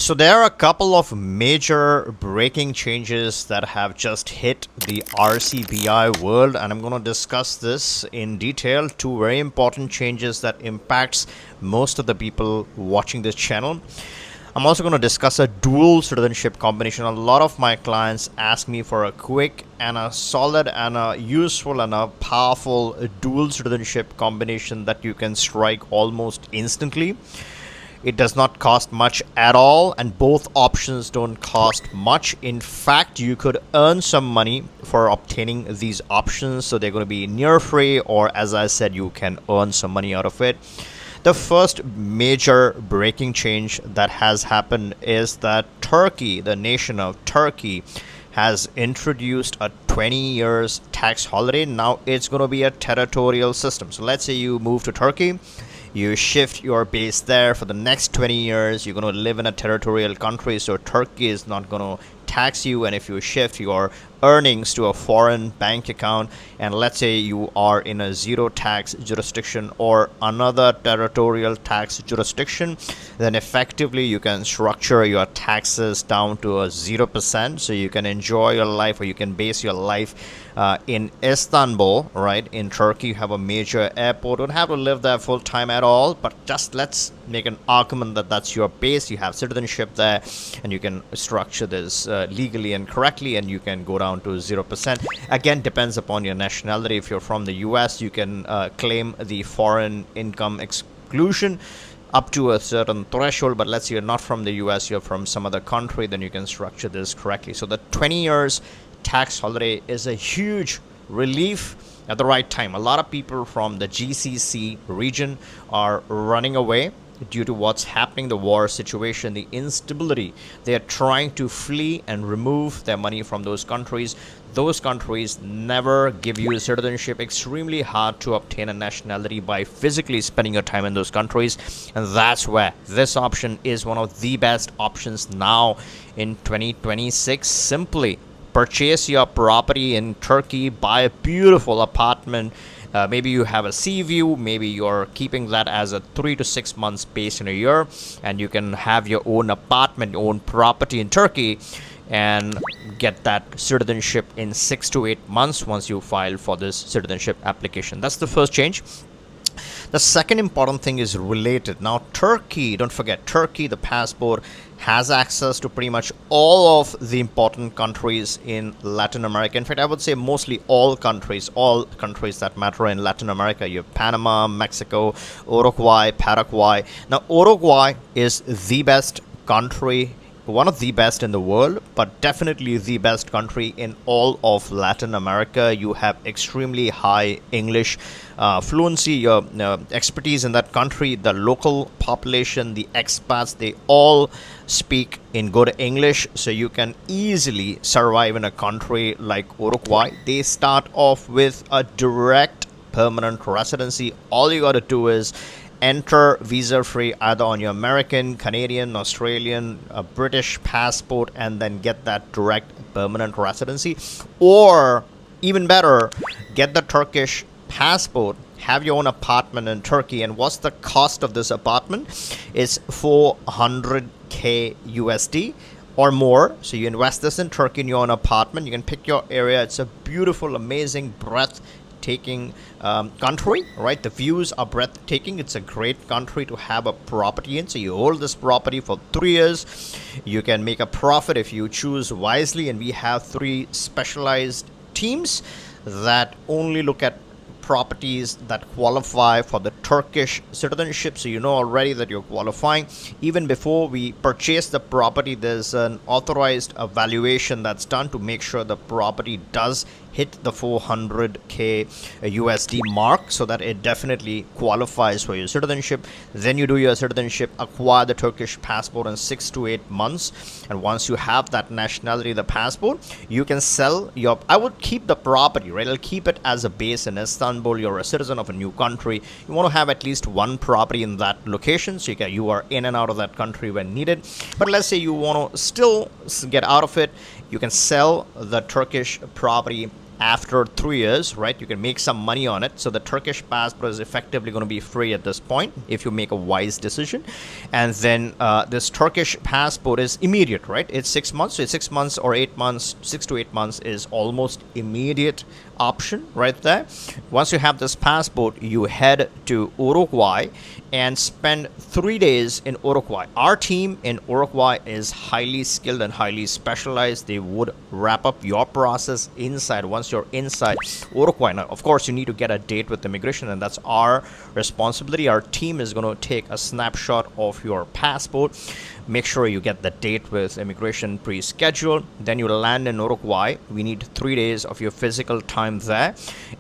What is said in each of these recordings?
So there are a couple of major breaking changes that have just hit the RCBI world, and I'm going to discuss this in detail. Two very important changes that impacts most of the people watching this channel. I'm also going to discuss a dual citizenship combination. A lot of my clients ask me for a quick and a solid and a useful and a powerful dual citizenship combination that you can strike almost instantly. It does not cost much at all, and both options don't cost much. In fact, you could earn some money for obtaining these options, so they're going to be near free, or as I said, you can earn some money out of it. The first major breaking change that has happened is that Turkey, the nation of Turkey, has introduced a 20 years tax holiday. Now it's going to be a territorial system. So let's say you move to Turkey, you shift your base there for the next 20 years. You're going to live in a territorial country, so Turkey is not going to tax you. And if you shift your earnings to a foreign bank account, and let's say you are in a zero tax jurisdiction or another territorial tax jurisdiction, then effectively you can structure your taxes down to a 0%, so you can enjoy your life, or you can base your life in Istanbul, right? In Turkey, you have a major airport. Don't have to live there full time at all, but just let's make an argument that that's your base. You have citizenship there, and you can structure this legally and correctly, and you can go down to 0%. Again, depends upon your nationality. If you're from the US, you can claim the foreign income exclusion up to a certain threshold, but let's say you're not from the US, you're from some other country, then you can structure this correctly. So the 20 years tax holiday is a huge relief at the right time. A lot of people from the GCC region are running away due to what's happening, the war situation, the instability. They are trying to flee and remove their money from those countries. Those countries never give you citizenship. Extremely hard to obtain a nationality by physically spending your time in those countries. And that's where this option is one of the best options now in 2026. Simply purchase your property in Turkey, buy a beautiful apartment. Maybe you have a sea view, maybe you're keeping that as a 3 to 6 months base in a year, and you can have your own apartment, your own property in Turkey, and get that citizenship in 6 to 8 months once you file for this citizenship application. That's the first change. The second important thing is related. Now, Turkey, don't forget, Turkey, the passport, has access to pretty much all of the important countries in Latin America. In fact, I would say mostly all countries that matter in Latin America. You have Panama, Mexico, Uruguay, Paraguay. Now, Uruguay is the best country, one of the best in the world, but definitely the best country in all of Latin America. You have extremely high English fluency, your expertise in that country. The local population, the expats, they all speak in good English, so you can easily survive in a country like Uruguay. They start off with a direct permanent residency. All you got to do is enter visa-free either on your American, Canadian, Australian, British passport, and then get that direct permanent residency. Or even better, get the Turkish passport, have your own apartment in Turkey. And what's the cost of this apartment? It's 400k USD or more. So you invest this in Turkey in your own apartment. You can pick your area. It's a beautiful, amazing, breathtaking country, right? The views are breathtaking. It's a great country to have a property in. So you hold this property for 3 years. You can make a profit if you choose wisely. And we have 3 specialized teams that only look at properties that qualify for the Turkish citizenship. So you know already that you're qualifying. Even before we purchase the property, there's an authorized evaluation that's done to make sure the property does hit the 400k USD mark, so that it definitely qualifies for your citizenship. Then you do your citizenship, acquire the Turkish passport in 6 to 8 months, and once you have that nationality, the passport, you can sell your, I would keep the property, right? I'll keep it as a base in Istanbul. You're a citizen of a new country. You want to have at least one property in that location, so you are in and out of that country when needed. But let's say you want to still get out of it, you can sell the Turkish property after 3 years, right, you can make some money on it. So the Turkish passport is effectively going to be free at this point if you make a wise decision. And then this Turkish passport is immediate, right? It's 6 months. So it's 6 months or 8 months, 6 to 8 months is almost immediate option right there. Once you have this passport, you head to Uruguay and spend 3 days in Uruguay. Our team in Uruguay is highly skilled and highly specialized. They would wrap up your process inside once you're inside Uruguay. Now, of course, you need to get a date with immigration, and that's our responsibility. Our team is going to take a snapshot of your passport. Make sure you get the date with immigration pre-scheduled. Then you land in Uruguay. We need 3 days of your physical time there,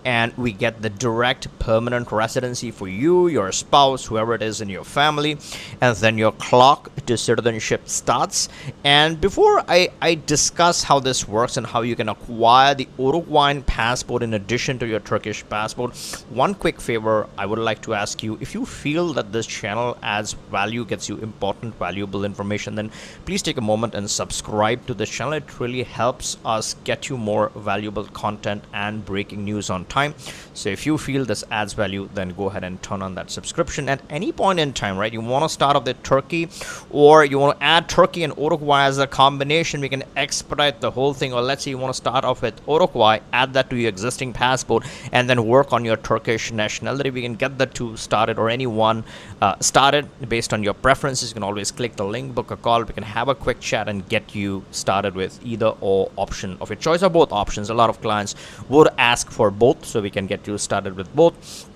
and we get the direct permanent residency for you, your spouse, whoever it is in your family, and then your clock to citizenship starts. And before I discuss how this works and how you can acquire the Uruguayan passport in addition to your Turkish passport, one quick favor I would like to ask you: if you feel that this channel adds value, gets you important, valuable information, then please take a moment and subscribe to this channel. It really helps us get you more valuable content and breaking news on time. So if you feel this adds value, then go ahead and turn on that subscription at any point in time, right? You want to start off with Turkey, or you want to add Turkey and Uruguay as a combination, we can expedite the whole thing. Or let's say you want to start off with Uruguay, add that to your existing passport, and then work on your Turkish nationality. We can get the two started, or any one started based on your preferences. You can always click the link, book a call. We can have a quick chat and get you started with either or option of your choice, or both options. A lot of clients would ask for both, so we can get you started with both.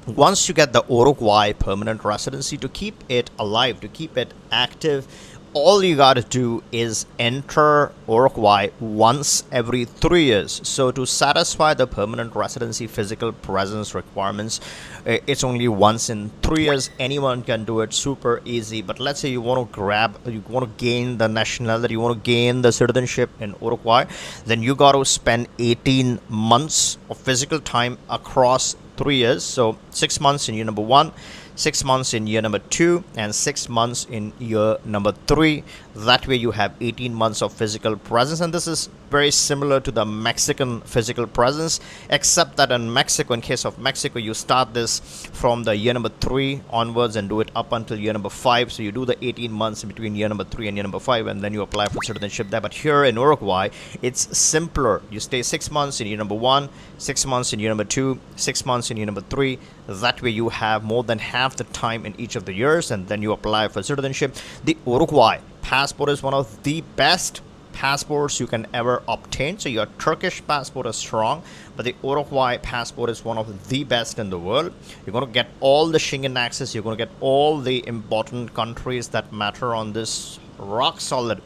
Once you get the Uruguay permanent residency, to keep it alive, to keep it active, all you got to do is enter Uruguay once every 3 years. So to satisfy the permanent residency physical presence requirements, it's only once in 3 years. Anyone can do it, super easy. But let's say you want to gain the nationality, you want to gain the citizenship in Uruguay, then you got to spend 18 months of physical time across 3 years. So 6 months in year number 1, 6 months in year number 2, and 6 months in year number 3. That way you have 18 months of physical presence. And this is very similar to the Mexican physical presence, except that in Mexico, in case of Mexico, you start this from the year number 3 onwards and do it up until year number 5. So you do the 18 months in between year number 3 and year number 5, and then you apply for citizenship there. But here in Uruguay, it's simpler. You stay 6 months in year number 1, 6 months in year number 2, 6 months in year number 3. That way you have more than half the time in each of the years, and then you apply for citizenship. The Uruguay passport is one of the best passports you can ever obtain. So your Turkish passport is strong, but the Uruguay passport is one of the best in the world. You're going to get all the Schengen access. You're going to get all the important countries that matter on this rock solid,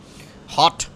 hot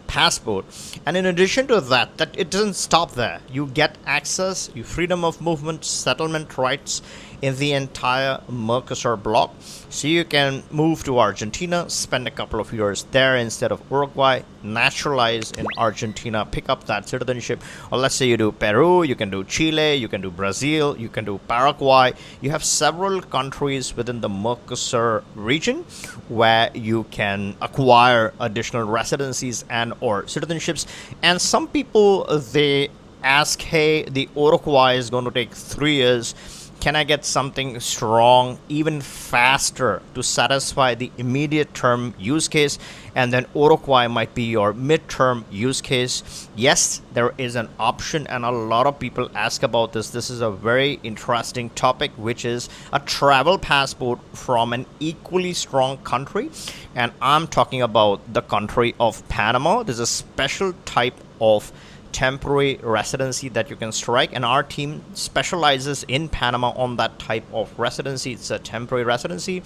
passport. And in addition to that, it doesn't stop there. You get access, you freedom of movement, settlement rights in the entire Mercosur bloc. So you can move to Argentina, spend a couple of years there instead of Uruguay, naturalize in Argentina, pick up that citizenship. Or let's say you do Peru, you can do Chile, you can do Brazil, you can do Paraguay. You have several countries within the Mercosur region where you can acquire additional residencies and or citizenships. And some people, they ask, hey, the Uruguay is going to take 3 years. Can I get something strong, even faster, to satisfy the immediate term use case? And then Uruguay might be your midterm use case. Yes, there is an option, and a lot of people ask about this. This is a very interesting topic, which is a travel passport from an equally strong country. And I'm talking about the country of Panama. There's a special type of temporary residency that you can strike, and our team specializes in Panama on that type of residency. It's a temporary residency.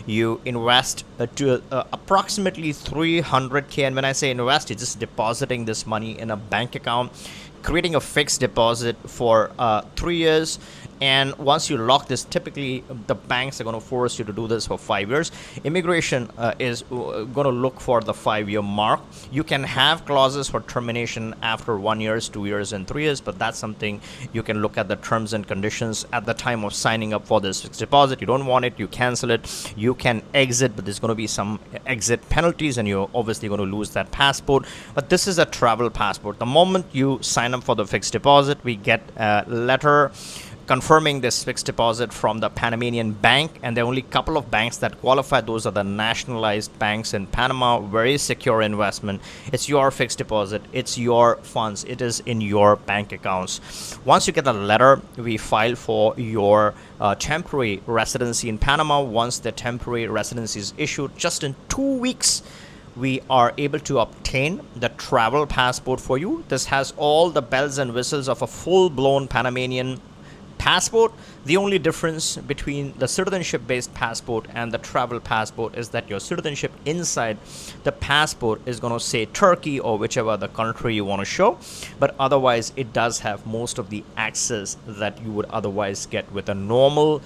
You invest to approximately 300k, and when I say invest, it's just depositing this money in a bank account, creating a fixed deposit for 3 years, And once you lock this, typically the banks are going to force you to do this for 5 years. Immigration is going to look for the 5-year mark. You can have clauses for termination after 1 year, 2 years, and 3 years, but that's something you can look at the terms and conditions at the time of signing up for this fixed deposit. You don't want it, you cancel it, you can exit, but there's going to be some exit penalties, and you're obviously going to lose that passport. But this is a travel passport. The moment you sign up for the fixed deposit, we get a letter confirming this fixed deposit from the Panamanian bank, and there are only a couple of banks that qualify. Those are the nationalized banks in Panama. Very secure investment. It's your fixed deposit, it's your funds, it is in your bank accounts. Once you get the letter, we file for your temporary residency in Panama. Once the temporary residency is issued, just in 2 weeks we are able to obtain the travel passport for you. This has all the bells and whistles of a full-blown Panamanian passport. The only difference between the citizenship-based passport and the travel passport is that your citizenship inside the passport is going to say Turkey or whichever other country you want to show, but otherwise it does have most of the access that you would otherwise get with a normal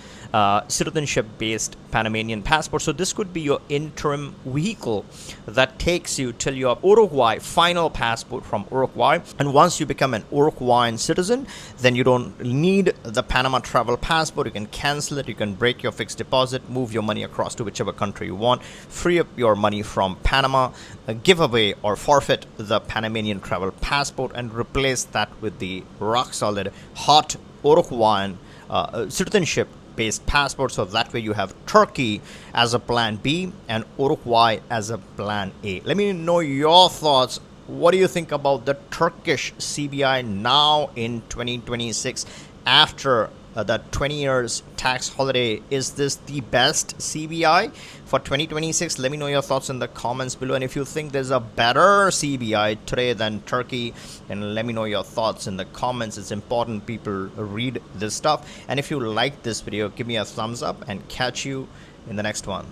citizenship-based Panamanian passport. So this could be your interim vehicle that takes you till your Uruguay final passport from Uruguay. And once you become an Uruguayan citizen, then you don't need the Panama travel passport. You can cancel it, you can break your fixed deposit, move your money across to whichever country you want, free up your money from Panama, give away or forfeit the Panamanian travel passport, and replace that with the rock solid hot Uruguayan citizenship based passport. So that way you have Turkey as a plan B and Uruguay as a plan A. Let me know your thoughts. What do you think about the Turkish CBI now in 2026 after that 20 years tax holiday? Is this the best CBI for 2026? Let me know your thoughts in the comments below. And if you think there's a better CBI today than Turkey, then let me know your thoughts in the comments. It's important people read this stuff. And if you like this video, give me a thumbs up, and catch you in the next one.